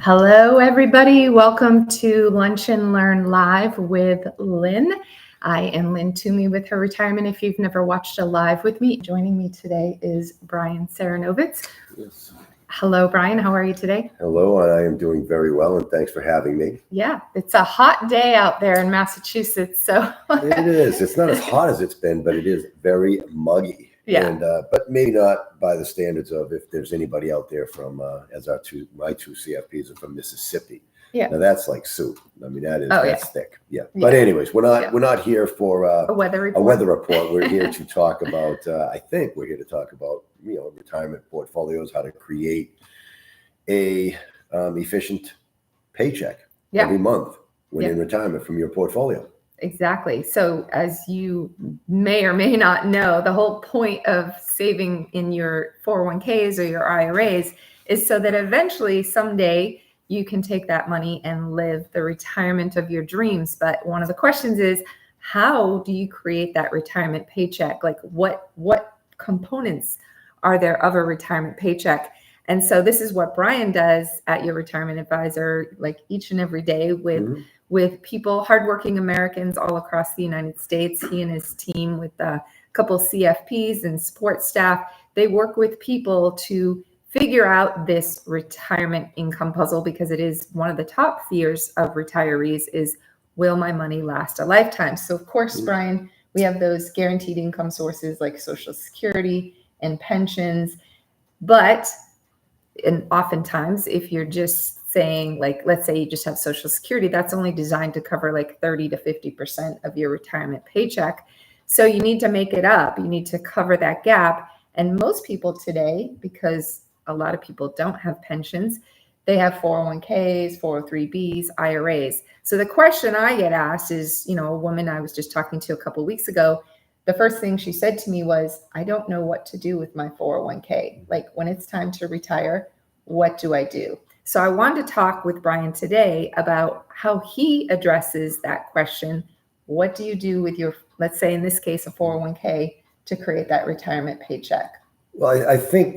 Hello, everybody. Welcome to Lunch and Learn Live with Lynn. I am Lynn Toomey with her retirement. If you've never watched a live with me, joining me today is Brian Saranovitz. Yes. Hello, Brian. How are you today? Hello, and I am doing very well, and thanks for having me. Yeah, it's a hot day out there in Massachusetts. So It is. It's not as hot as it's been, but it is very muggy. Yeah. And but maybe not by the standards of if there's anybody out there from as my two CFPs are from Mississippi. Yeah. Now that's like soup. I mean that's thick. Yeah. Yeah. But anyways, we're not here for a weather report. A weather report. We're here to talk about. I think we're here to talk about retirement portfolios, how to create a efficient paycheck every month when in retirement from your portfolio. Exactly. So as you may or may not know, the whole point of saving in your 401ks or your IRAs is so that eventually someday you can take that money and live the retirement of your dreams. But one of the questions is, how do you create that retirement paycheck? Like what components are there of a retirement paycheck? And so this is what Brian does at Your Retirement Advisor, like each and every day with people, hardworking Americans all across the United States. He and his team with a couple CFPs and support staff, they work with people to figure out this retirement income puzzle, because it is one of the top fears of retirees is, will my money last a lifetime? So of course, Brian, we have those guaranteed income sources like Social Security and pensions, and oftentimes, if you're just saying, like, let's say you just have Social Security, that's only designed to cover like 30 to 50% of your retirement paycheck. So you need to make it up. You need to cover that gap. And most people today, because a lot of people don't have pensions, they have 401ks, 403bs, IRAs. So the question I get asked is, a woman I was just talking to a couple of weeks ago, the first thing she said to me was, I don't know what to do with my 401k. Like when it's time to retire, what do I do? So I wanted to talk with Brian today about how he addresses that question. What do you do with your, let's say in this case, a 401k to create that retirement paycheck? Well, I think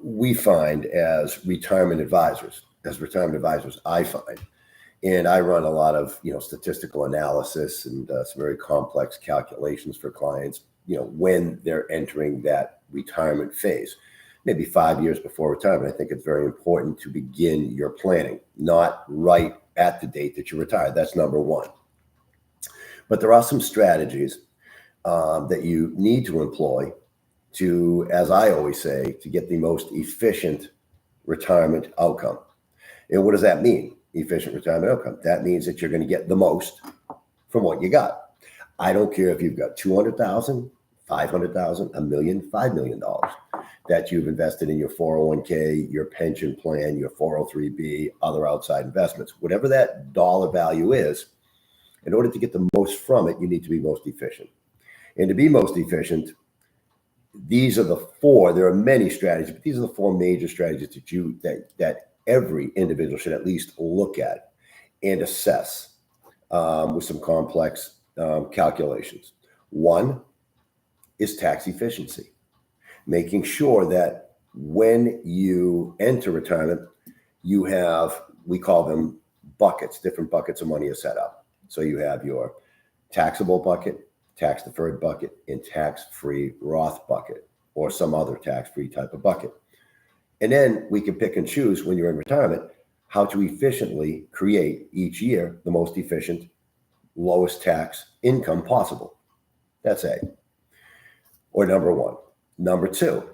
we find as retirement advisors, I find, and I run a lot of, statistical analysis and some very complex calculations for clients, when they're entering that retirement phase, maybe 5 years before retirement. I think it's very important to begin your planning, not right at the date that you retire. That's number one. But there are some strategies that you need to employ to, as I always say, to get the most efficient retirement outcome. And what does that mean? Efficient retirement outcome. That means that you're going to get the most from what you got. I don't care if you've got $200,000, $500,000, $1 million, $5 million that you've invested in your 401k, your pension plan, your 403b, other outside investments, whatever that dollar value is. In order to get the most from it, you need to be most efficient. And to be most efficient, these are the four. There are many strategies, but these are the four major strategies that every individual should at least look at and assess with some complex calculations. One is tax efficiency, making sure that when you enter retirement, you have, we call them buckets, different buckets of money are set up. So you have your taxable bucket, tax deferred bucket, and tax-free Roth bucket, or some other tax-free type of bucket. And then we can pick and choose when you're in retirement how to efficiently create each year the most efficient, lowest tax income possible. That's A, or number one. Number two,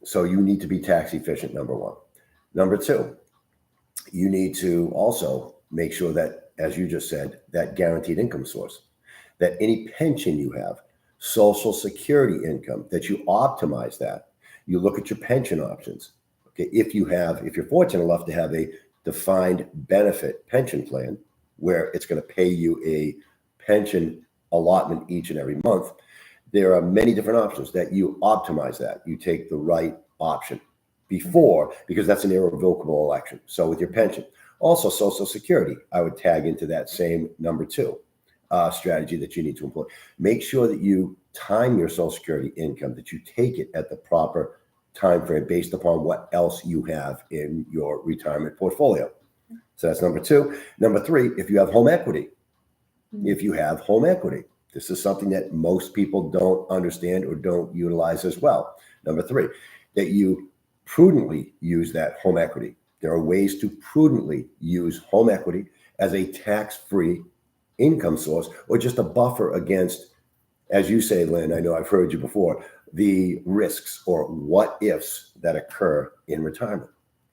so you need to be tax efficient, number one. Number two, you need to also make sure that, as you just said, that guaranteed income source, that any pension you have, Social Security income, that you optimize that. You look at your pension options. Okay, if you're fortunate enough to have a defined benefit pension plan where it's going to pay you a pension allotment each and every month, there are many different options that you optimize that. You take the right option because that's an irrevocable election. So with your pension, also Social Security, I would tag into that same number two strategy that you need to employ. Make sure that you time your Social Security income, that you take it at the proper time frame based upon what else you have in your retirement portfolio. So that's number two. Number three, if you have home equity, this is something that most people don't understand or don't utilize as well. Number three, that you prudently use that home equity. There are ways to prudently use home equity as a tax-free income source or just a buffer against, as you say, Lynn, I know I've heard you before, the risks or what ifs that occur in retirement.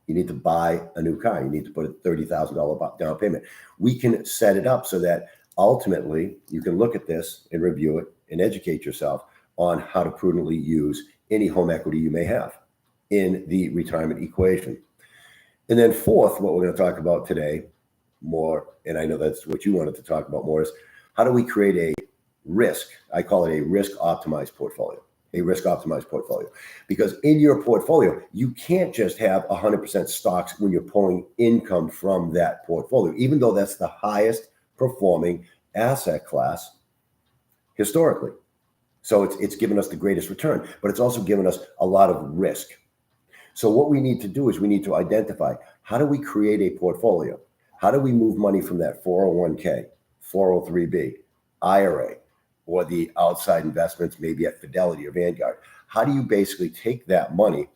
You need to buy a new car. You need to put a $30,000 down payment. We can set it up so that ultimately you can look at this and review it and educate yourself on how to prudently use any home equity you may have in the retirement equation. And then fourth, what we're going to talk about today more, and I know that's what you wanted to talk about more, is how do we create a risk? I call it a risk optimized portfolio. Because in your portfolio, you can't just have 100% stocks when you're pulling income from that portfolio, even though that's the highest performing asset class historically. So it's given us the greatest return, but it's also given us a lot of risk. So what we need to do is we need to identify, how do we create a portfolio? How do we move money from that 401k, 403b, IRA, or the outside investments, maybe at Fidelity or Vanguard? How do you basically take that money,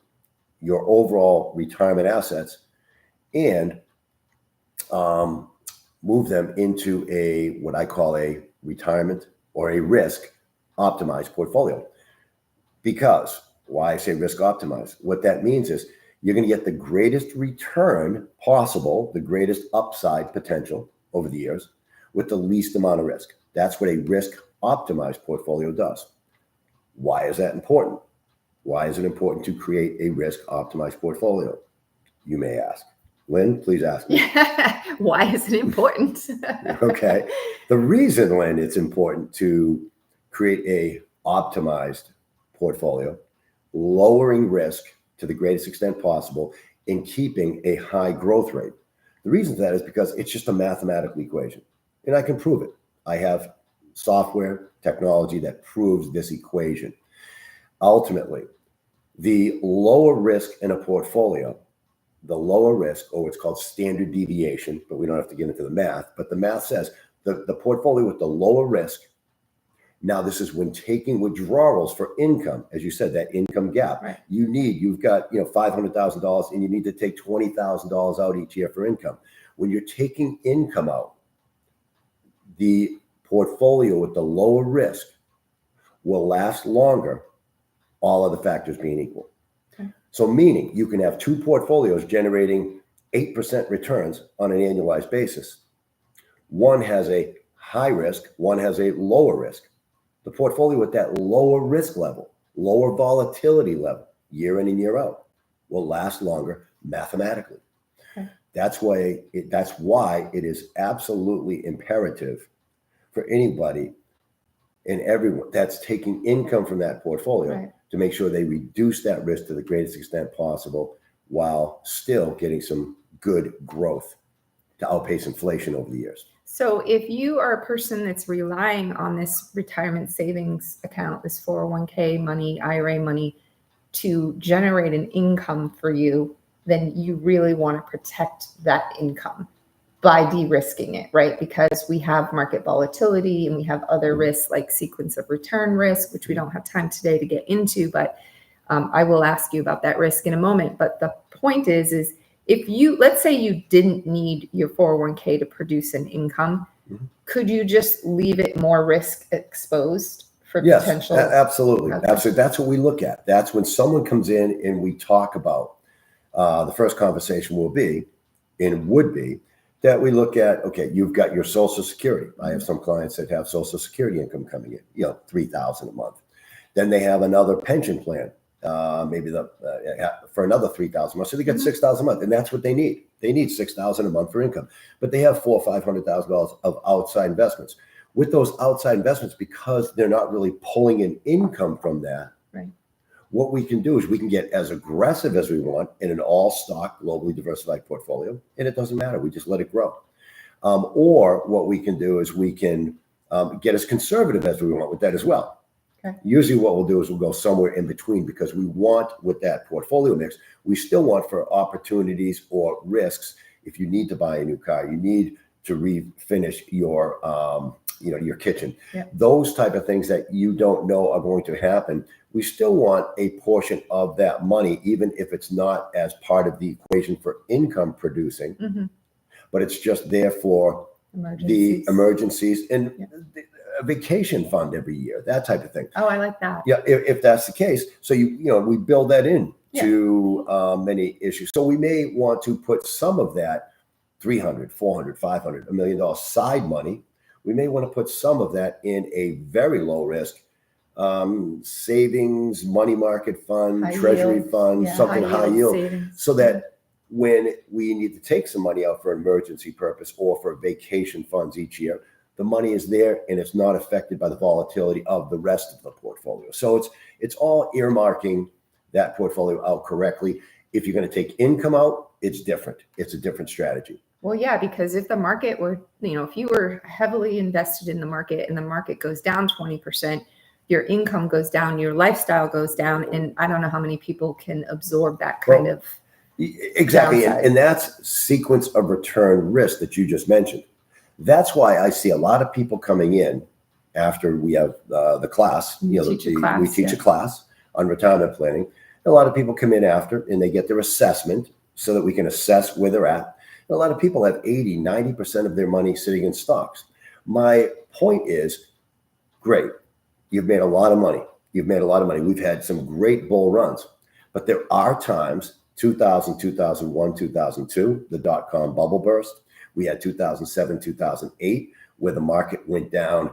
your overall retirement assets, and move them into a, what I call a retirement or a risk optimized portfolio? Because why I say risk optimized, what that means is you're going to get the greatest return possible, the greatest upside potential over the years with the least amount of risk. That's what a risk optimized portfolio does. Why is that important? Why is it important to create a risk optimized portfolio? You may ask. Lynn, please ask me. Why is it important? Okay. The reason, Lynn, it's important to create a optimized portfolio, lowering risk to the greatest extent possible, and keeping a high growth rate. The reason for that is because it's just a mathematical equation, and I can prove it. I have software technology that proves this equation. Ultimately, the lower risk in a portfolio, the lower risk, or what's called standard deviation, but we don't have to get into the math, but the math says the portfolio with the lower risk, now this is when taking withdrawals for income, as you said, that income gap. Right. You've got $500,000 and you need to take $20,000 out each year for income. When you're taking income out, the portfolio with the lower risk will last longer, all other factors being equal. Okay. So meaning you can have two portfolios generating 8% returns on an annualized basis. One has a high risk, one has a lower risk. The portfolio with that lower risk level, lower volatility level, year in and year out, will last longer mathematically. Okay. That's why it is absolutely imperative for anybody and everyone that's taking income from that portfolio, right, to make sure they reduce that risk to the greatest extent possible while still getting some good growth to outpace inflation over the years. So if you are a person that's relying on this retirement savings account, this 401k money, IRA money, to generate an income for you, then you really want to protect that income by de-risking it, right? Because we have market volatility and we have other risks like sequence of return risk, which we don't have time today to get into, but I will ask you about that risk in a moment. But the point is if you, let's say you didn't need your 401k to produce an income, could you just leave it more risk exposed for potential? Yes, absolutely. Okay. Absolutely. That's what we look at. That's when someone comes in and we talk about, the first conversation will be, and would be, that we look at, okay, you've got your Social Security. I have some clients that have Social Security income coming in, $3,000 a month. Then they have another pension plan, maybe for another $3,000 a month. So they get $6,000 a month, and that's what they need. They need $6,000 a month for income, but they have $400,000 or $500,000 of outside investments. With those outside investments, because they're not really pulling in income from that, right, what we can do is we can get as aggressive as we want in an all-stock, globally diversified portfolio, and it doesn't matter. We just let it grow. Or what we can do is we can get as conservative as we want with that as well. Okay. Usually what we'll do is we'll go somewhere in between, because we want, with that portfolio mix, we still want for opportunities or risks. If you need to buy a new car, you need to refinish your, your kitchen, those type of things that you don't know are going to happen. We still want a portion of that money, even if it's not as part of the equation for income producing, but it's just there for the emergencies and a vacation fund every year, that type of thing. Oh, I like that. Yeah, if that's the case. So we build that in to many issues. So we may want to put some of that $300, $400, $500, $1 million side money. We may want to put some of that in a very low risk savings, money market fund, high treasury yield, fund, something high yield, savings. so that when we need to take some money out for emergency purpose or for vacation funds each year, the money is there and it's not affected by the volatility of the rest of the portfolio. So it's all earmarking that portfolio out correctly. If you're going to take income out, it's different. It's a different strategy. Well, yeah, because if the market were, if you were heavily invested in the market and the market goes down 20%, your income goes down, your lifestyle goes down, and I don't know how many people can absorb that kind of exactly. And that's sequence of return risk that you just mentioned. That's why I see a lot of people coming in after we have the class. We teach a class on retirement planning. A lot of people come in after and they get their assessment so that we can assess where they're at. And a lot of people have 80, 90% of their money sitting in stocks. My point is, great. You've made a lot of money. We've had some great bull runs, but there are times, 2000, 2001, 2002, the dot-com bubble burst. We had 2007, 2008, where the market went down,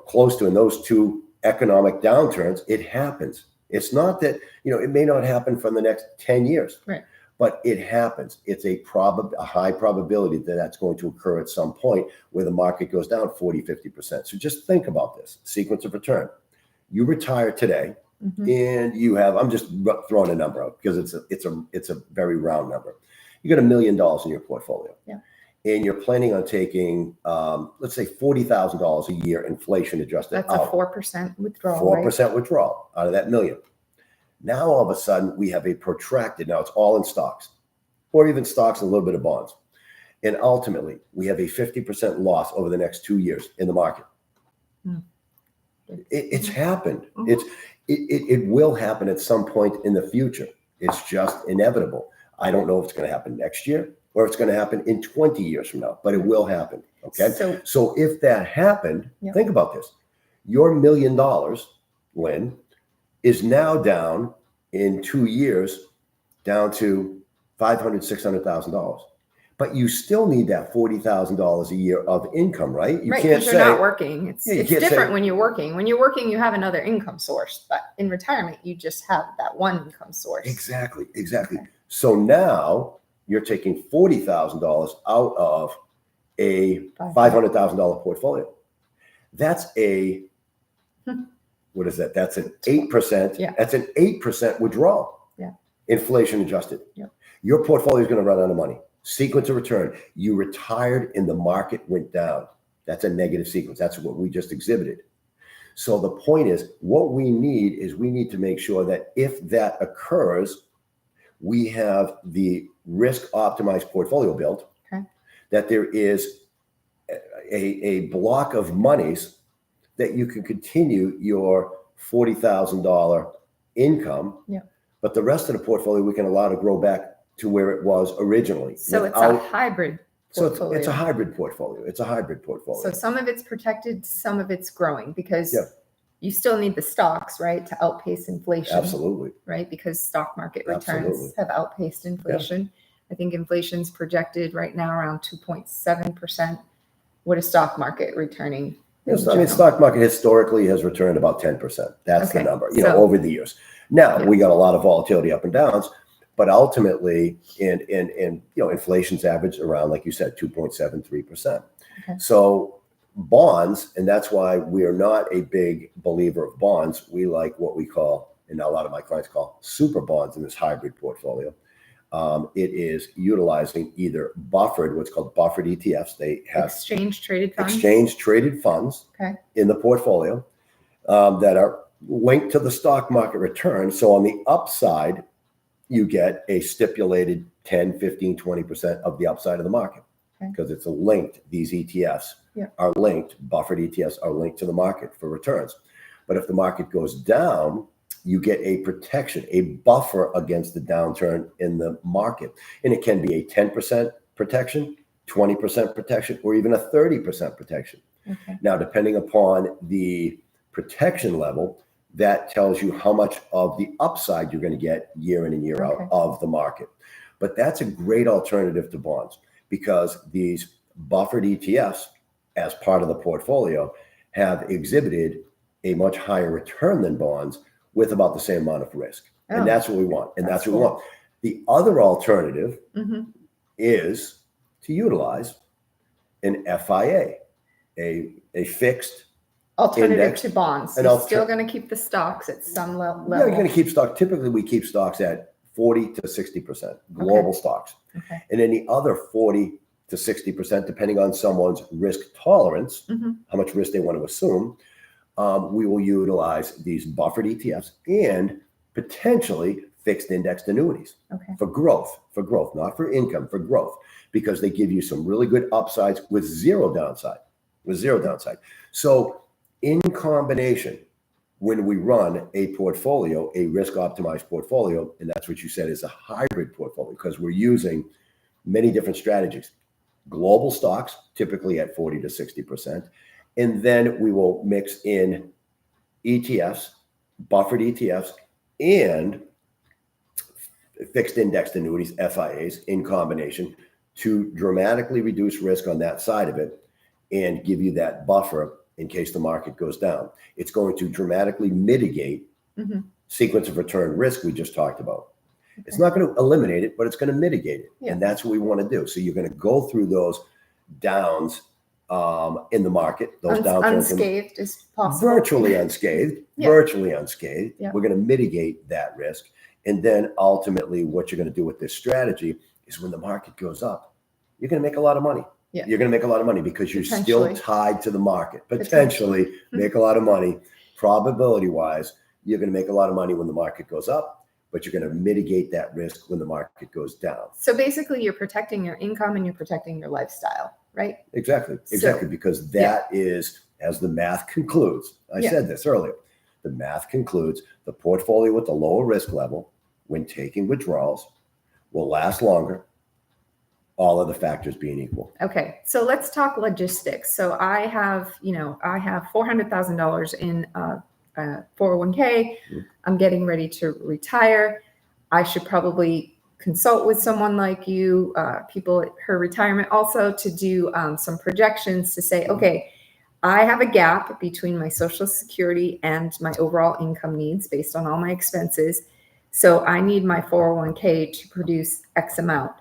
close to, in those two economic downturns, it happens. It's not that, it may not happen for the next 10 years, right? But it happens. It's a high probability that that's going to occur at some point where the market goes down 40, 50%. So just think about this sequence of return. You retire today and you have, I'm just throwing a number out because it's a very round number. You got $1 million in your portfolio. Yeah. And you're planning on taking, let's say $40,000 a year inflation adjusted. That's out. A 4% withdrawal. 4% withdrawal out of that million. Now, all of a sudden, we have a protracted, now it's all in stocks, or even stocks and a little bit of bonds. And ultimately, we have a 50% loss over the next 2 years in the market. It's happened. It will happen at some point in the future. It's just inevitable. I don't know if it's going to happen next year or if it's going to happen in 20 years from now, but it will happen. Okay. So if that happened, think about this. Your $1 million, Lynn, is now down in 2 years, down to $500,000, $600,000. But you still need that $40,000 a year of income, right? You can't say you're not working. It's different when you're working. When you're working, you have another income source. But in retirement, you just have that one income source. Exactly. Okay. So now you're taking $40,000 out of a $500,000 portfolio. That's a what is that? That's an 8%. Yeah. That's an 8% withdrawal. Yeah. Inflation adjusted. Yeah. Your portfolio is going to run out of money. Sequence of return. You retired and the market went down. That's a negative sequence. That's what we just exhibited. So the point is, what we need to make sure that if that occurs, we have the risk optimized portfolio built, that there is a block of monies that you can continue your $40,000 income, but the rest of the portfolio we can allow to grow back to where it was originally. So it's a hybrid portfolio. So it's a hybrid portfolio. So some of it's protected, some of it's growing because you still need the stocks, right, to outpace inflation. Absolutely. Right, because stock market returns have outpaced inflation. Yeah. I think inflation's projected right now around 2.7%. What is stock market returning? Stock market historically has returned about 10%. That's the number, over the years. Now we got a lot of volatility up and downs, but ultimately, inflation's averaged around, like you said, 2.73%. Okay. So bonds, and that's why we are not a big believer of bonds. We like what we call, and a lot of my clients call, super bonds in this hybrid portfolio. It is utilizing either what's called buffered ETFs. They have exchange traded funds in the portfolio that are linked to the stock market return. So on the upside, you get a stipulated 10, 15, 20% of the upside of the market because it's linked. These ETFs are linked, buffered ETFs are linked to the market for returns. But if the market goes down, you get a protection, a buffer against the downturn in the market. And it can be a 10% protection, 20% protection, or even a 30% protection. Okay. Now, depending upon the protection level, that tells you how much of the upside you're going to get year in and year out of the market. But that's a great alternative to bonds because these buffered ETFs, as part of the portfolio, have exhibited a much higher return than bonds with about the same amount of risk. And that's what we want. And that's what we want. The other alternative is to utilize an FIA, a fixed alternative index to bonds. You're still going to keep the stocks at some level. Yeah, you're going to keep stock. Typically, we keep stocks at 40 to 60%, global stocks. Okay. And then the other 40 to 60%, depending on someone's risk tolerance, how much risk they want to assume, we will utilize these buffered ETFs and potentially fixed indexed annuities for growth, not for income, for growth, because they give you some really good upsides with zero downside, So in combination, when we run a portfolio, a risk optimized portfolio, and that's what you said is a hybrid portfolio, because we're using many different strategies, global stocks, typically at 40 to 60%. And then we will mix in ETFs, buffered ETFs, and fixed indexed annuities, FIAs, in combination to dramatically reduce risk on that side of it and give you that buffer in case the market goes down. It's going to dramatically mitigate sequence of return risk we just talked about. It's not going to eliminate it, but it's going to mitigate it. And that's what we want to do. So you're going to go through those downs in the market, those downturns. Unscathed is possible. Virtually unscathed. We're going to mitigate that risk. And then ultimately what you're going to do with this strategy is when the market goes up, you're going to make a lot of money. You're going to make a lot of money because you're still tied to the market. Potentially make a lot of money. Probability wise, you're going to make a lot of money when the market goes up, but you're going to mitigate that risk when the market goes down. So basically you're protecting your income and you're protecting your lifestyle, right? Exactly. Because that is, as the math concludes, I said this earlier, the math concludes the portfolio with the lower risk level when taking withdrawals will last longer, all other factors being equal. Okay. So let's talk logistics. So I have $400,000 in 401k. I'm getting ready to retire. I should probably consult with someone like you, people at Her Retirement, also to do some projections to say, okay, I have a gap between my Social Security and my overall income needs based on all my expenses. So I need my 401k to produce X amount.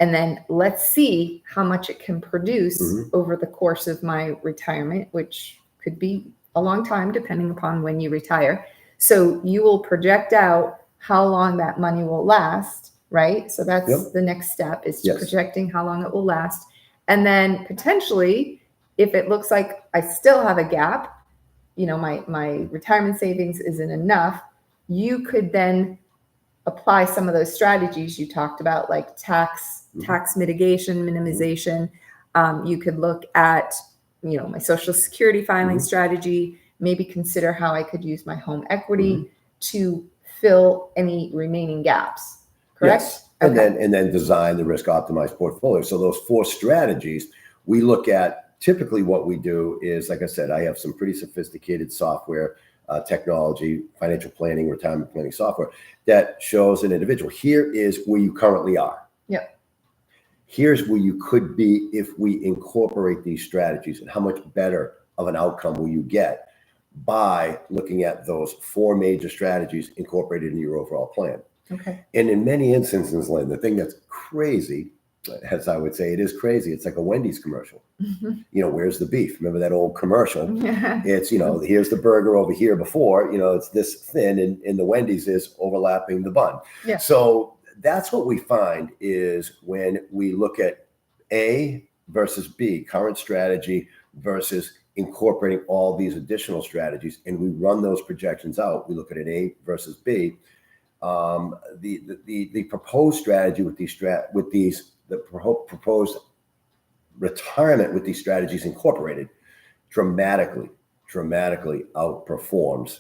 And then let's see how much it can produce over the course of my retirement, which could be a long time depending upon when you retire. So you will project out how long that money will last, right? So that's the next step, is projecting how long it will last. And then potentially, if it looks like I still have a gap, my retirement savings isn't enough, you could then apply some of those strategies you talked about, like tax mitigation, minimization. You could look at, my Social Security filing strategy, maybe consider how I could use my home equity to fill any remaining gaps. Correct? Yes. And then design the risk optimized portfolio. So those 4 strategies we look at. Typically what we do is, like I said, I have some pretty sophisticated software, technology, financial planning, retirement planning software that shows an individual, here is where you currently are. Here's where you could be if we incorporate these strategies, and how much better of an outcome will you get by looking at those 4 major strategies incorporated in your overall plan. Okay. And in many instances, Lynn, the thing that's crazy, as I would say, it is crazy. It's like a Wendy's commercial. Where's the beef? Remember that old commercial? It's, here's the burger over here before, it's this thin, and the Wendy's is overlapping the bun. So that's what we find is when we look at A versus B, current strategy versus incorporating all these additional strategies, and we run those projections out. We look at an A versus B. The proposed strategy with the proposed retirement with these strategies incorporated dramatically outperforms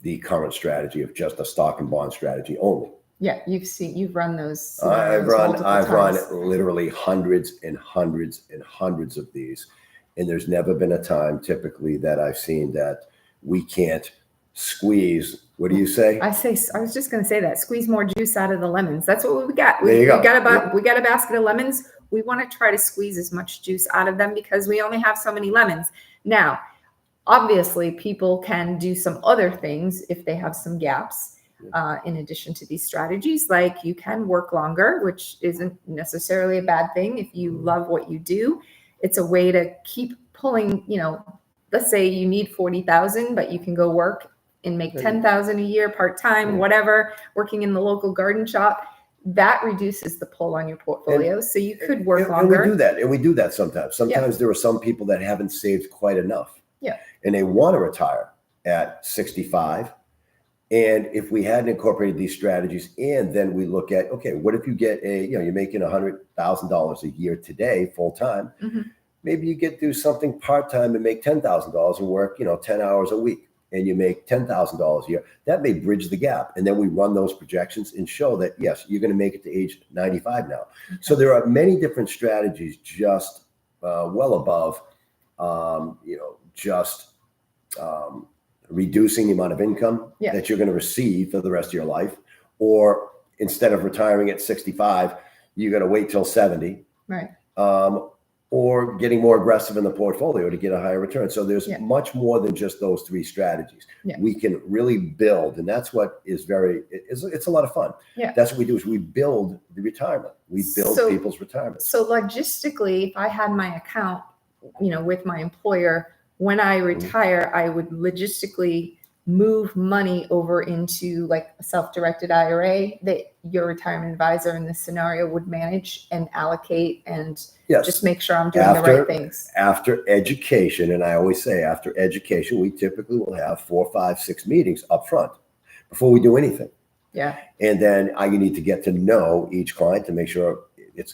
the current strategy of just a stock and bond strategy only. Yeah, you've run those. I've run literally hundreds and hundreds and hundreds of these, and there's never been a time typically that I've seen that we can't squeeze. What do you say? I was just going to say that, squeeze more juice out of the lemons. That's what we got. There you go. We got a basket of lemons. We want to try to squeeze as much juice out of them because we only have so many lemons. Now, obviously, people can do some other things if they have some gaps. In addition to these strategies, like you can work longer, which isn't necessarily a bad thing. If you love what you do, it's a way to keep pulling, let's say you need 40,000, but you can go work and make 10,000 a year, part-time, whatever, working in the local garden shop. That reduces the pull on your portfolio. So you could work longer. And we do that sometimes. Sometimes there are some people that haven't saved quite enough. Yeah. And they want to retire at 65. And if we hadn't incorporated these strategies, and then we look at, okay, what if you get you're making $100,000 a year today, full time, maybe you do something part-time and make $10,000 and work, 10 hours a week, and you make $10,000 a year. That may bridge the gap. And then we run those projections and show that, yes, you're going to make it to age 95 now. Okay. So there are many different strategies just well above, reducing the amount of income that you're going to receive for the rest of your life, or instead of retiring at 65, you're going to wait till 70, right? Or getting more aggressive in the portfolio to get a higher return. So there's much more than just those three strategies. We can really build, and that's what is it's a lot of fun. That's what we do, is we build the retirement. We build people's retirement. So logistically, if I had my account, with my employer, when I retire, I would logistically move money over into like a self-directed IRA that your retirement advisor in this scenario would manage and allocate and just make sure I'm doing the right things. After education, and I always say after education, we typically will have 4, 5, 6 meetings up front before we do anything. Yeah. And then I need to get to know each client to make sure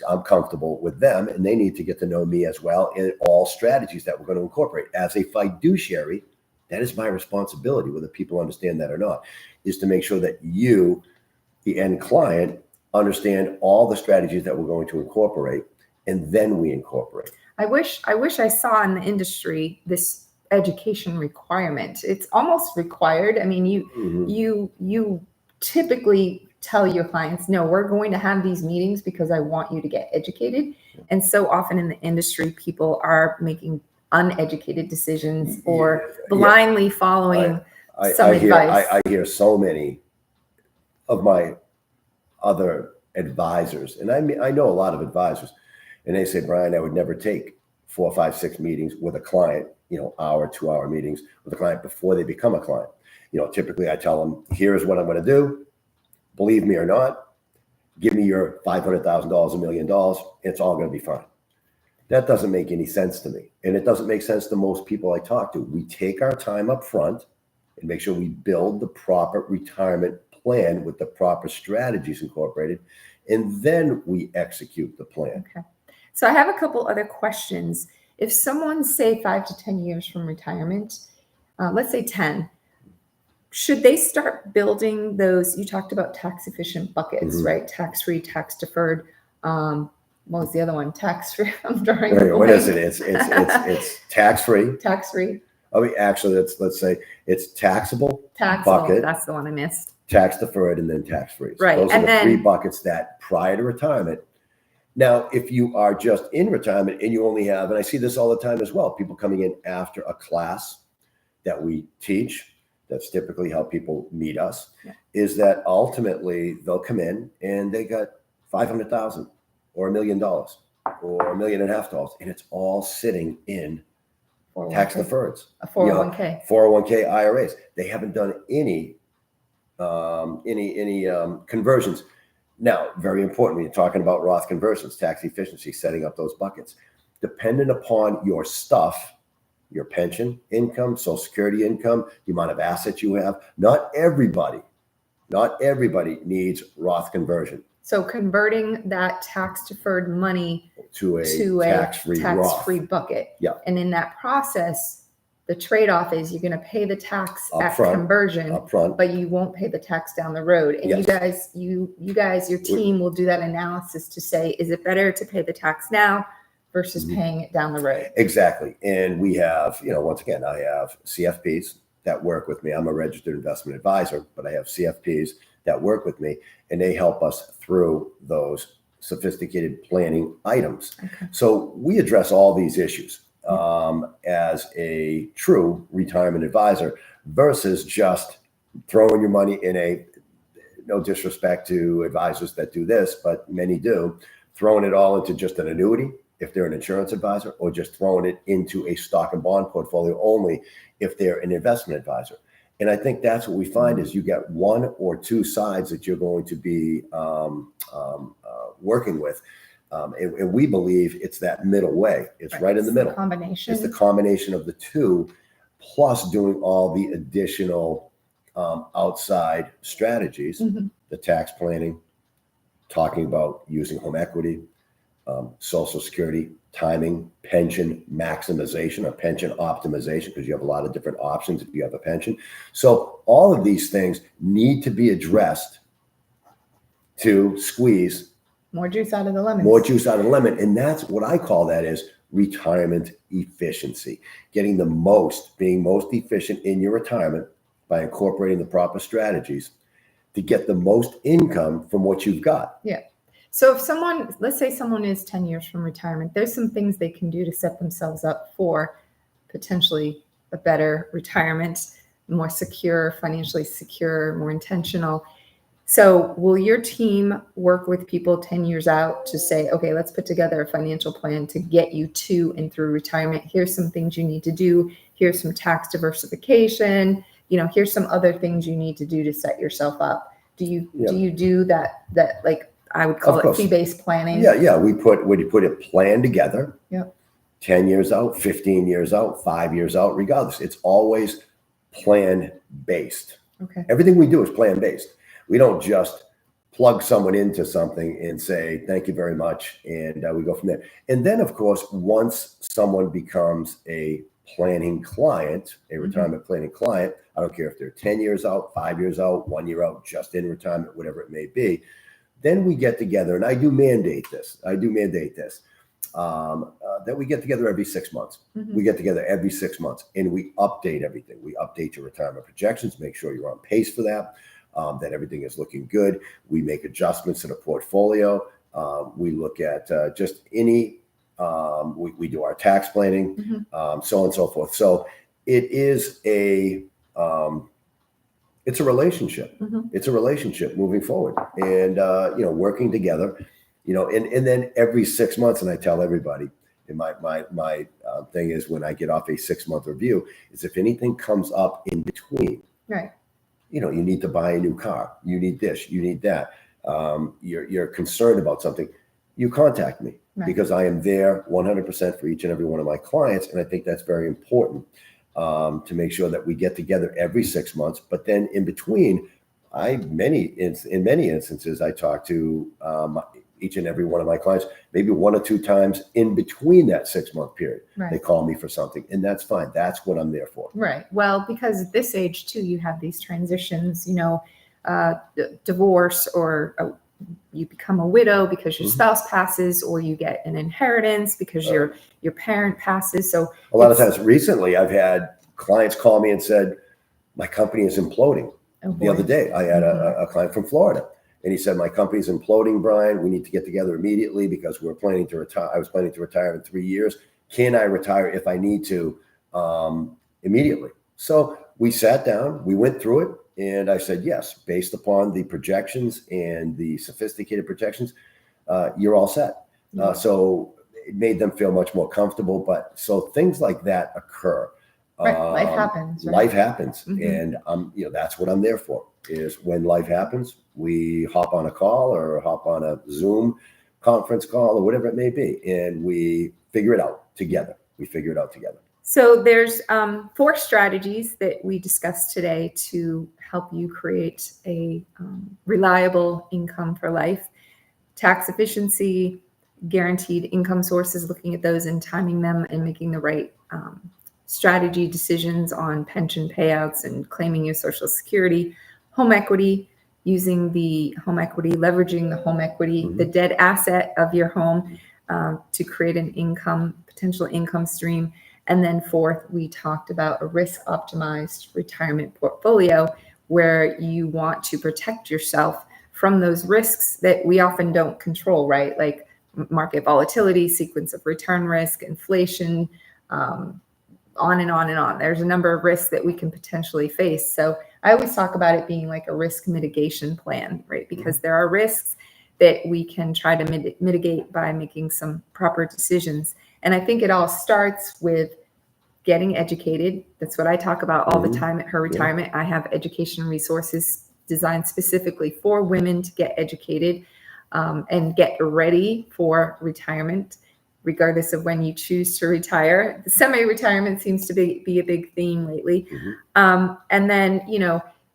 I'm comfortable with them, and they need to get to know me as well in all strategies that we're going to incorporate. As a fiduciary, that is my responsibility, whether people understand that or not, is to make sure that you, the end client, understand all the strategies that we're going to incorporate, and then we incorporate. I wish I saw in the industry this education requirement. It's almost required. I mean, you typically tell your clients, no, we're going to have these meetings because I want you to get educated. And so often in the industry, people are making uneducated decisions or blindly following some advice. I hear so many of my other advisors, and I know a lot of advisors, and they say, Brian, I would never take 4, 5, 6 meetings with a client, hour, 2-hour meetings with a client before they become a client. Typically I tell them, here's what I'm going to do. Believe me or not, give me your $500,000, $1 million. It's all going to be fine. That doesn't make any sense to me. And it doesn't make sense to most people I talk to. We take our time up front and make sure we build the proper retirement plan with the proper strategies incorporated, and then we execute the plan. Okay. So I have a couple other questions. If someone's, say, 5 to 10 years from retirement, let's say 10, should they start building those? You talked about tax-efficient buckets, right? Tax-free, tax-deferred. What was the other one? Tax-free. I'm drawing. What is it? It's tax-free. Tax-free. I mean, actually, let's say it's taxable. Bucket. That's the one I missed. Tax-deferred and then tax-free. So right. Those are the 3 buckets that prior to retirement. Now, if you are just in retirement and you only have, and I see this all the time as well, people coming in after a class that we teach. That's typically how people meet us, is that ultimately they'll come in and they got $500,000 or $1 million or $1.5 million, and it's all sitting in tax deferreds, a 401k, 401k IRAs. They haven't done any conversions. Now, very important when you're talking about Roth conversions, tax efficiency, setting up those buckets. Dependent upon your stuff, your pension income, Social Security income, the amount of assets you have. Not everybody needs Roth conversion. So converting that tax deferred money to a tax-free Roth bucket. Yeah. And in that process, the trade-off is you're going to pay the tax Up at front, conversion, but you won't pay the tax down the road. And Yes. you guys, your team will do that analysis to say, is it better to pay the tax now versus paying it down the road? Exactly. And we have, once again, I have CFPs that work with me. I'm a registered investment advisor, but I have CFPs that work with me, and they help us through those sophisticated planning items. Okay. So we address all these issues as a true retirement advisor versus just throwing your money in a, no disrespect to advisors that do this, but many do, throwing it all into just an annuity if they're an insurance advisor, or just throwing it into a stock and bond portfolio only if they're an investment advisor. And I think that's what we find is you get one or two sides that you're going to be working with. And we believe it's that middle way. It's right in the middle. Combination. It's the combination of the two, plus doing all the additional outside strategies, the tax planning, talking about using home equity, Social Security, timing, pension maximization or pension optimization, because you have a lot of different options if you have a pension. So all of these things need to be addressed to squeeze more juice out of the lemon. More juice out of the lemon. And that's what I call that is retirement efficiency. Getting being most efficient in your retirement by incorporating the proper strategies to get the most income from what you've got. Yeah. So if let's say someone is 10 years from retirement, there's some things they can do to set themselves up for potentially a better retirement, more secure, financially secure, more intentional. So will your team work with people 10 years out to say, okay, let's put together a financial plan to get you to and through retirement? Here's some things you need to do. Here's some tax diversification. Here's some other things you need to do to set yourself up. Do you do that like I would call it fee-based planning? Yeah. We put a plan together. Yep. 10 years out, 15 years out, 5 years out, regardless. It's always plan-based. Okay. Everything we do is plan-based. We don't just plug someone into something and say, thank you very much, and we go from there. And then, of course, once someone becomes a planning client, a retirement planning client, I don't care if they're 10 years out, 5 years out, 1 year out, just in retirement, whatever it may be, then we get together, and I do mandate this, that we get together every 6 months. We get together every 6 months, and we update everything. We update your retirement projections, make sure you're on pace for that, that everything is looking good. We make adjustments to the portfolio. We look at just any, we do our tax planning, so on and so forth. So it is it's a relationship. It's a relationship moving forward, and working together, and then every 6 months, and I tell everybody, and my thing is when I get off a 6 month review is if anything comes up in between, right? You need to buy a new car, you need this, you need that. You're concerned about something, you contact me, because I am there 100% for each and every one of my clients, and I think that's very important. To make sure that we get together every 6 months, but then in between, in many instances, I talk to each and every one of my clients, maybe 1 or 2 times in between that 6 month period. Right. They call me for something, and that's fine. That's what I'm there for. Right. Well, because at this age too, you have these transitions, divorce, or you become a widow because your spouse passes, or you get an inheritance because your parent passes. So a lot of times recently, I've had clients call me and said, my company is imploding. The other day, I had a client from Florida, and he said, my company's imploding, Brian. We need to get together immediately because we're planning to retire. I was planning to retire in 3 years. Can I retire if I need to immediately? So we sat down, we went through it. And I said, yes, based upon the projections and the sophisticated projections, you're all set. So it made them feel much more comfortable. But so things like that occur. Right. Life happens. Right? Life happens. And that's what I'm there for, is when life happens, we hop on a call or hop on a Zoom conference call or whatever it may be. And we figure it out together. So there's 4 strategies that we discussed today to help you create a reliable income for life. Tax efficiency, guaranteed income sources, looking at those and timing them and making the right strategy decisions on pension payouts and claiming your Social Security, home equity, using the home equity, leveraging the home equity, the dead asset of your home to create an potential income stream. And then 4th, we talked about a risk optimized retirement portfolio where you want to protect yourself from those risks that we often don't control, right? Like market volatility, sequence of return risk, inflation, on and on and on. There's a number of risks that we can potentially face. So I always talk about it being like a risk mitigation plan, right? Because there are risks that we can try to mitigate by making some proper decisions. And I think it all starts with getting educated. That's what I talk about all the time at Her Retirement. I have education resources designed specifically for women to get educated and get ready for retirement, regardless of when you choose to retire. The semi-retirement seems to be a big theme lately. And then,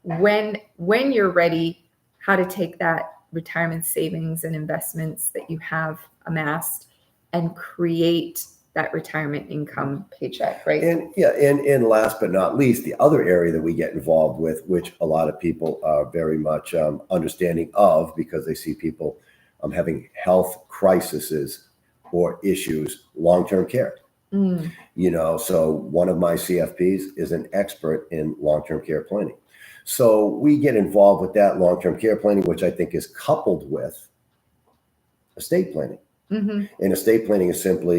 when you're ready, how to take that retirement savings and investments that you have amassed and create that retirement income paycheck, right? And last but not least, the other area that we get involved with, which a lot of people are very much understanding of, because they see people having health crises or issues, long-term care. So one of my CFPs is an expert in long-term care planning. So we get involved with that long-term care planning, which I think is coupled with estate planning. And estate planning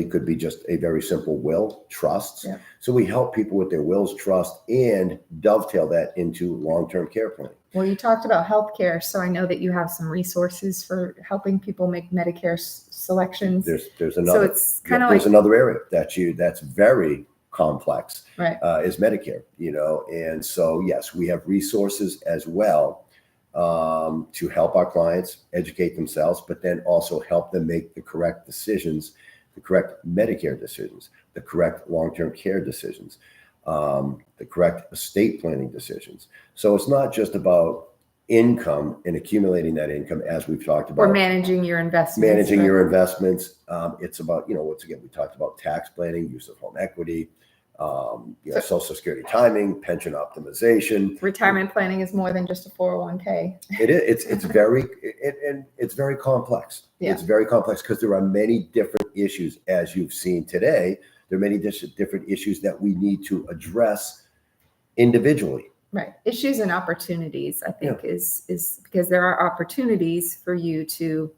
could be just a very simple will, trusts. So we help people with their wills, trust, and dovetail that into long-term care planning. Well, you talked about healthcare, so I know that you have some resources for helping people make Medicare selections. There's another. So it's kind of there's another area that's very complex. Right. Is Medicare. And so yes, we have resources as well. To help our clients educate themselves, but then also help them make the correct decisions, the correct Medicare decisions, the correct long-term care decisions, the correct estate planning decisions. So it's not just about income and accumulating that income, as we've talked about. Or managing your investments. It's about, once again, we talked about tax planning, use of home equity, Social Security timing, pension optimization. Retirement planning is more than just a 401k. It is. It's very complex. It's very complex because there are many different issues, as you've seen today. There are many different issues that we need to address individually. Right. Issues and opportunities, I think, is because there are opportunities for you to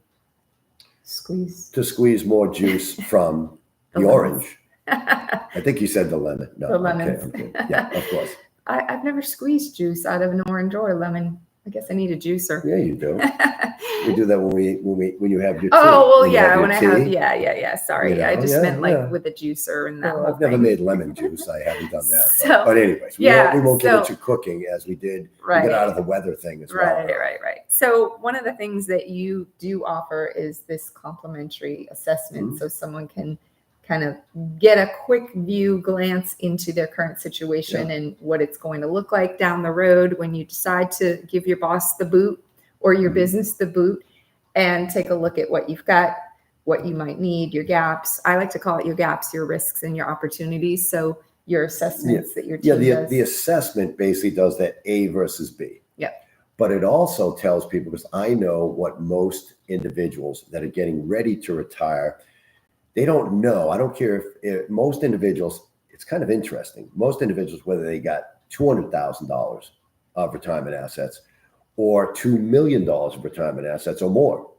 squeeze more juice from the orange. I think you said the lemon. No, the lemons. Okay. Yeah, of course. I've never squeezed juice out of an orange or a lemon. I guess I need a juicer. Yeah, you do. We do that when you have your tea. Oh, well, yeah. When I have, yeah. Sorry. I just meant with a juicer and that. Well, I've never made lemon juice. I haven't done that. But anyways, we won't get into cooking as we did. Right. We get out of the weather thing as well. Right. So one of the things that you do offer is this complimentary assessment. So someone can kind of get a quick glance into their current situation and what it's going to look like down the road when you decide to give your boss the boot or your business the boot, and take a look at what you've got, what you might need, your gaps. I like to call it your gaps, your risks, and your opportunities. So your assessments that your team does. The assessment basically does that A versus B. Yeah. But it also tells people, because I know what most individuals that are getting ready to retire, they don't know. I don't care if most individuals, it's kind of interesting. Most individuals, whether they got $200,000 of retirement assets or $2 million of retirement assets or more,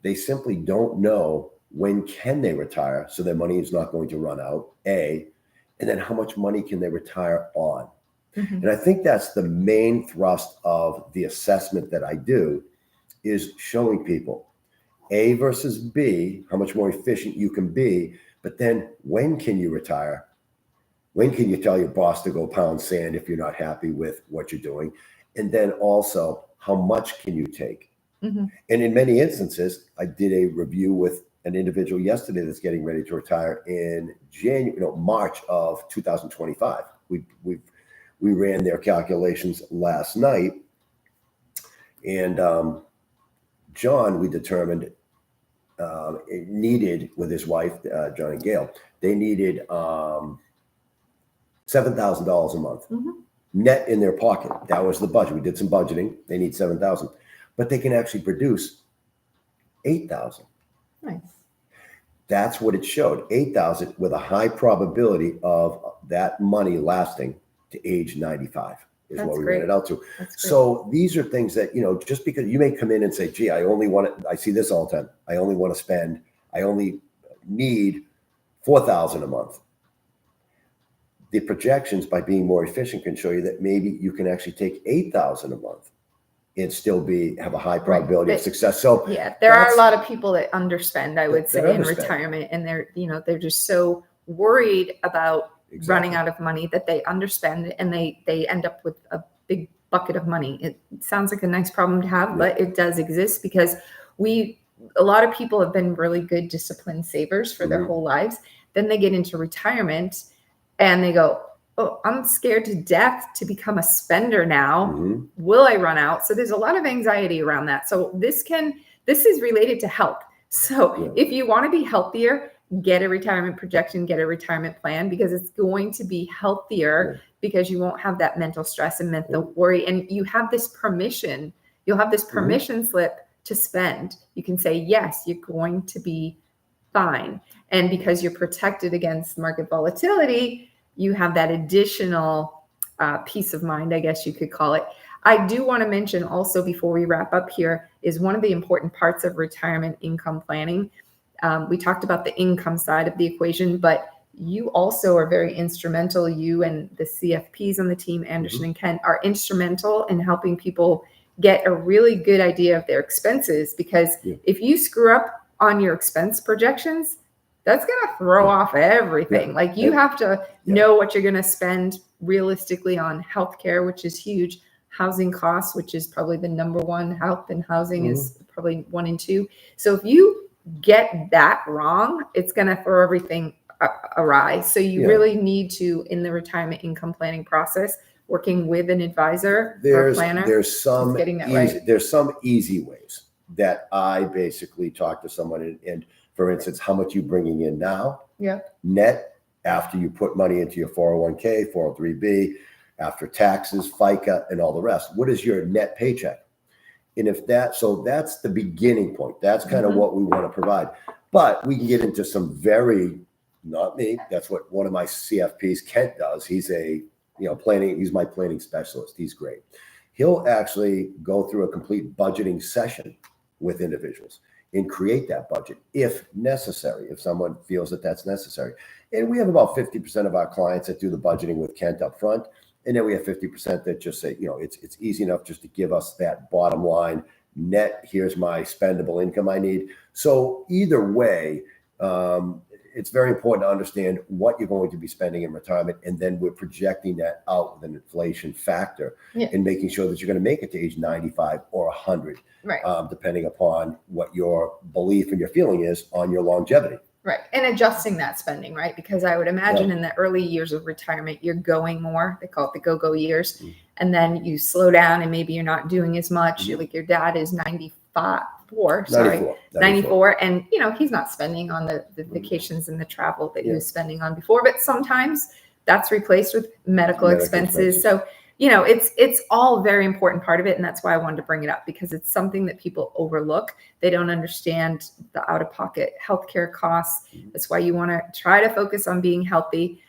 they simply don't know when can they retire, so their money is not going to run out, A, and then how much money can they retire on. And I think that's the main thrust of the assessment that I do, is showing people A versus B, how much more efficient you can be, but then when can you retire? When can you tell your boss to go pound sand if you're not happy with what you're doing? And then also, how much can you take? And in many instances, I did a review with an individual yesterday that's getting ready to retire in March of 2025. We ran their calculations last night, and John, we determined it needed, with his wife, John and Gail, they needed $7,000 a month net in their pocket. That was the budget. We did some budgeting. They need $7,000, but they can actually produce $8,000. Nice. That's what it showed. $8,000 with a high probability of that money lasting to age 95 is what we ran it out to. So these are things that, just because you may come in and say, gee, I see this all the time. I only need $4,000 a month. The projections, by being more efficient, can show you that maybe you can actually take $8,000 a month and still have a high probability of success. So there are a lot of people that underspend, I would say, in retirement, and they're just so worried about running out of money that they underspend, and they end up with a big bucket of money. It sounds like a nice problem to have, but it does exist because a lot of people have been really good disciplined savers for their whole lives. Then they get into retirement and they go, oh, I'm scared to death to become a spender now. Will I run out? So there's a lot of anxiety around that. So this is related to health. So if you want to be healthier, get a retirement projection, get a retirement plan, because it's going to be healthier because you won't have that mental stress and mental worry. And you have this permission. You'll have this permission slip to spend. You can say, yes, you're going to be fine. And because you're protected against market volatility, you have that additional peace of mind, I guess you could call it. I do want to mention also, before we wrap up here, is one of the important parts of retirement income planning. We talked about the income side of the equation, but you also are very instrumental. You and the CFPs on the team, Anderson and Kent, are instrumental in helping people get a really good idea of their expenses, because if you screw up on your expense projections, that's going to throw off everything. Like, you have to know what you're going to spend realistically on healthcare, which is huge, housing costs, which is probably the number one. Health and housing is probably 1 and 2. So if you get that wrong, it's going to throw everything awry. So you really need to, in the retirement income planning process, working with an advisor or a planner, there's some getting that there's some easy ways that I basically talk to someone and for instance, how much you bringing in now, net, after you put money into your 401k, 403b, after taxes, FICA, and all the rest. What is your net paycheck? And so that's the beginning point. That's kind of what we want to provide. But we can get into some not me, that's what one of my CFPs, Kent, does. He's he's my planning specialist. He's great. He'll actually go through a complete budgeting session with individuals and create that budget if necessary, if someone feels that that's necessary. And we have about 50% of our clients that do the budgeting with Kent up front. And then we have 50% that just say, it's easy enough just to give us that bottom line net. Here's my spendable income I need. So either way, it's very important to understand what you're going to be spending in retirement. And then we're projecting that out with an inflation factor and making sure that you're going to make it to age 95 or 100, depending upon what your belief and your feeling is on your longevity. Right. And adjusting that spending, right? Because I would imagine in the early years of retirement, you're going more. They call it the go-go years. And then you slow down and maybe you're not doing as much. Like your dad is 94. And, he's not spending on the vacations and the travel that he was spending on before. But sometimes that's replaced with medical expenses. So, it's all a very important part of it. And that's why I wanted to bring it up, because it's something that people overlook. They don't understand the out-of-pocket healthcare costs. That's why you want to try to focus on being healthy,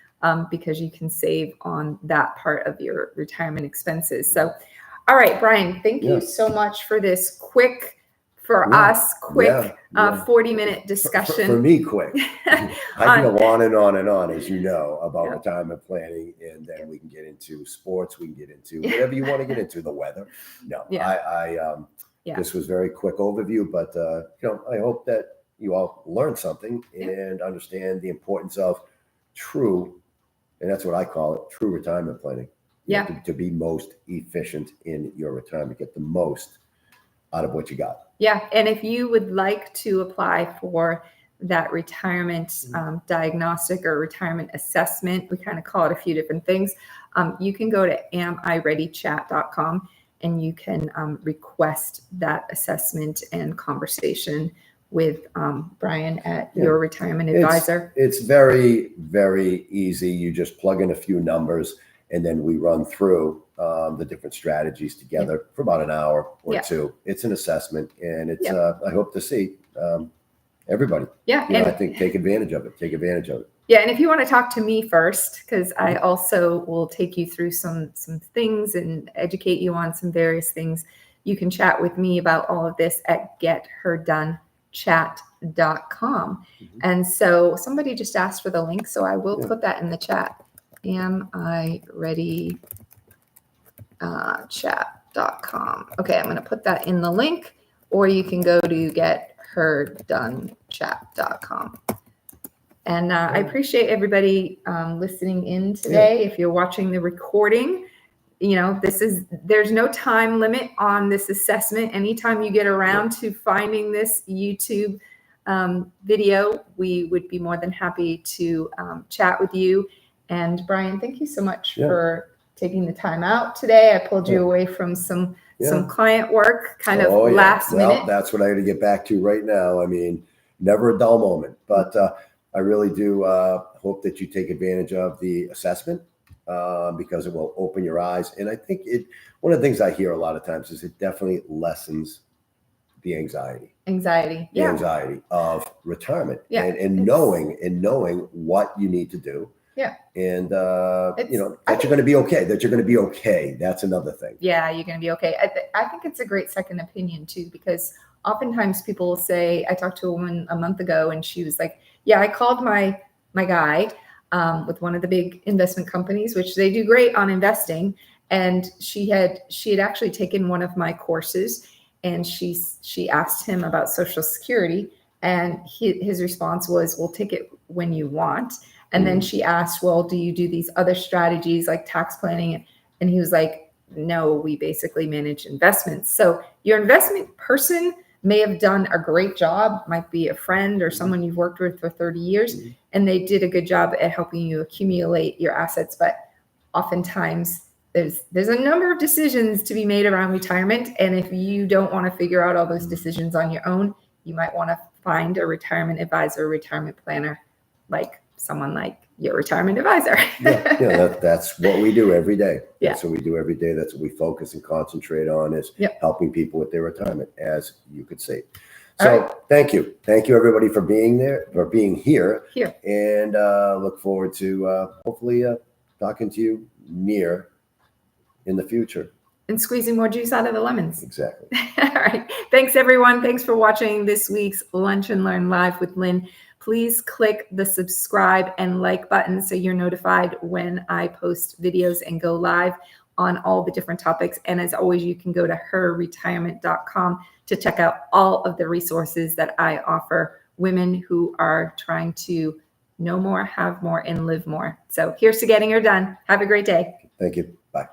because you can save on that part of your retirement expenses. So, all right, Brian, thank you so much for this quick 40-minute discussion. For me, quick. I can go on and on and on, as you know, about retirement planning, and then we can get into sports. We can get into whatever you want to get into, the weather. This was very quick overview, but I hope that you all learned something and understand the importance of true, and that's what I call it, true retirement planning. To be most efficient in your retirement, get the most out of what you got. And if you would like to apply for that retirement diagnostic or retirement assessment. We kind of call it a few different things. You can go to amireadychat.com and you can request that assessment and conversation with Brian at your retirement advisor. It's very, very easy. You just plug in a few numbers and then we run through the different strategies together for about an hour or two. It's an assessment, and it's I hope to see everybody. I think take advantage of it. Take advantage of it. Yeah, and if you want to talk to me first, because I also will take you through some things and educate you on some various things, you can chat with me about all of this at getherdonechat.com. And so somebody just asked for the link, so I will put that in the chat. Am I ready? Chat.com. Okay, I'm going to put that in the link, or you can go to getherdonechat.com. And I appreciate everybody listening in today. If you're watching the recording, there's no time limit on this assessment. Anytime you get around to finding this YouTube video, we would be more than happy to chat with you. And Brian, thank you so much for taking the time out today. I pulled you away from some client work last minute. Well, that's what I got to get back to right now. I mean, never a dull moment, but I really do hope that you take advantage of the assessment because it will open your eyes. And I think one of the things I hear a lot of times is it definitely lessens the anxiety. The anxiety of retirement and knowing what you need to do. And that you're going to be okay. That's another thing. Yeah, you're going to be okay. I think it's a great second opinion too, because oftentimes people will say, I talked to a woman a month ago and she was like, yeah, I called my guy with one of the big investment companies, which they do great on investing. And she had actually taken one of my courses, and she asked him about Social Security, and his response was, we'll take it when you want. And then she asked, well, do you do these other strategies like tax planning? And he was like, no, we basically manage investments. So your investment person may have done a great job, might be a friend or someone you've worked with for 30 years, and they did a good job at helping you accumulate your assets. But oftentimes there's a number of decisions to be made around retirement. And if you don't want to figure out all those decisions on your own, you might want to find a retirement advisor, retirement planner, like someone like your retirement advisor. That's what we do every day. That's what we do every day. That's what we focus and concentrate on, is helping people with their retirement, as you could see. So thank you everybody for being here. And look forward to hopefully talking to you in the future. And squeezing more juice out of the lemons. Exactly. All right. Thanks, everyone. Thanks for watching this week's Lunch and Learn Live with Lynn. Please click the subscribe and like button so you're notified when I post videos and go live on all the different topics. And as always, you can go to herretirement.com to check out all of the resources that I offer women who are trying to know more, have more, and live more. So here's to getting her done. Have a great day. Thank you. Bye.